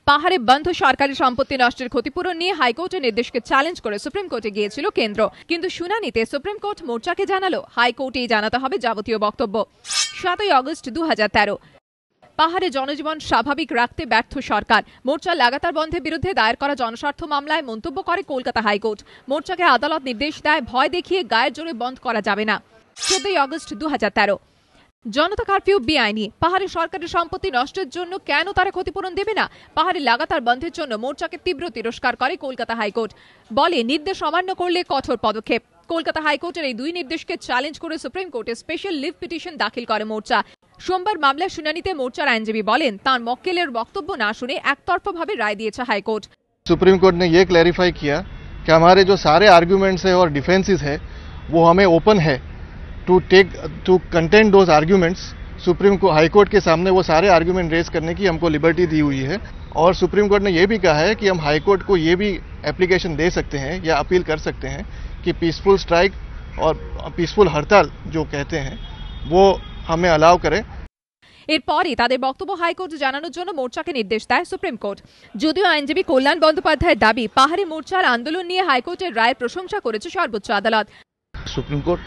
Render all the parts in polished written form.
পাহাড়ে বন্ধ সরকারি সম্পত্তি নষ্টের ক্ষতিপূরণ নিয়ে হাইকোর্টের নির্দেশকে চ্যালেঞ্জ করে সুপ্রিম কোর্টে গিয়েছিল কেন্দ্র, কিন্তু শুনানিতে সুপ্রিম কোর্ট মোর্চাকে জানালো হাইকোর্টেই জানাতে হবে যাবতীয় বক্তব্য। 7 আগস্ট 2013। পাহাড়ে জনজীবন স্বাভাবিক রাখতে ব্যর্থ সরকার, মোর্চা লাগাতার বন্ধের বিরুদ্ধে দায়ের করা জনস্বার্থ মামলায় মন্তব্য করে কলকাতা হাইকোর্ট। মোর্চাকে আদালত নির্দেশ দেয় ভয় দেখিয়ে গায়ের জোরে বন্ধ করা যাবে না। 14 আগস্ট 2013। জনতা কারফিউ বেআইনি, পাহাড়ে সরকারি সম্পত্তি নষ্টের জন্য কেন তারা ক্ষতিপূরণ দেবে না? পাহাড়ে লাগাতার বন্ধের জন্য মোর্চাকে তীব্র তিরস্কার করে কলকাতা হাইকোর্ট, বলে নির্দেশ অমান্য করলে কঠোর পদক্ষেপ। কলকাতা হাইকোর্টের এই দুই নির্দেশকে চ্যালেঞ্জ করে সুপ্রিম কোর্টে স্পেশাল লিভ পিটিশন দাখিল করে মোর্চা। সোমবার মামলার শুনানিতে মোর্চার আইনজীবী বলেন তাঁর মক্কেলের বক্তব্য না শুনে একতরফাভাবে রায় দিয়েছে হাইকোর্ট। सुप्रीम कोर्ट ने यह क्लैरिफाई किया कि हमारे जो सारे आर्ग्यूमेंट्स है और डिफेंसेस है वो हमें ओपन है to contend those arguments. Supreme को हाई कोर्ट के सामने वो सारे आर्ग्यूमेंट रेज करने की हमको लिबर्टी दी हुई है, और सुप्रीम कोर्ट ने यह भी कहा है कि हम हाई कोर्ट को ये भी एप्लीकेशन दे सकते हैं या अपील कर सकते हैं कि पीसफुल स्ट्राइक और पीसफुल हड़ताल जो कहते हैं वो हमें अलाउ करें। এরপরই তাদের বক্তব্য হাইকোর্টে জানানোর জন্য মোর্চাকে নির্দেশ দেয় সুপ্রিম কোর্ট। যদিও আইনজীবী কল্যাণ বন্দ্যোপাধ্যায়ের দাবি, পাহাড়ি মোর্চার আন্দোলন নিয়ে হাইকোর্টের রায়ের প্রশংসা করেছে সর্বোচ্চ আদালত। Supreme court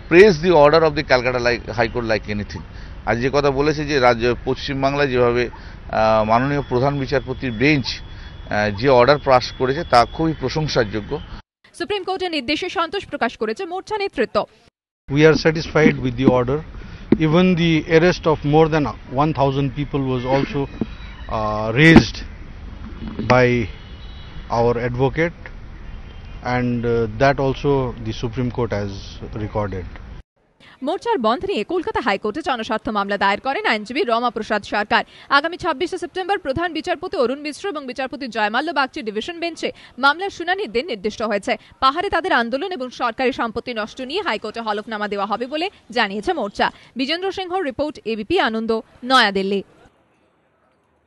praise the order of the Calcutta high court like anything. আজ যে কথা বলেছে যে রাজ্য পশ্চিমবাংলায় যেভাবে মাননীয় প্রধান বিচারপতির বেঞ্চ যে অর্ডার পাস করেছে তা খুবই প্রশংসার যোগ্য। সুপ্রিম কোর্টের নির্দেশে সন্তোষ প্রকাশ করেছে মোর্চা নেতৃত্ব। We are satisfied with the order. Even the arrest of more than 1,000 people was also raised by our advocate, and that also the Supreme Court has recorded. মোর্চার বন্ধ নিয়ে কলকাতা হাইকোর্টে জনস্বার্থ মামলা দায়ের করেন আইনজীবী রমা প্রসাদ সরকার। আগামী 26 সেপ্টেম্বর প্রধান বিচারপতি অরুণ মিশ্র এবং বিচারপতি জয়মাল্য বাগচির ডিভিশন বেঞ্চে মামলার শুনানির দিন নির্দিষ্ট হয়েছে। পাহাড়ে তাদের আন্দোলন এবং সরকারি সম্পত্তি নষ্ট নিয়ে হাইকোর্টে হলফনামা দেওয়া হবে বলে জানিয়েছে মোর্চা। বিজেন্দ্র সিংহর রিপোর্ট, এবিপি আনন্দ, নয়াদিল্লি।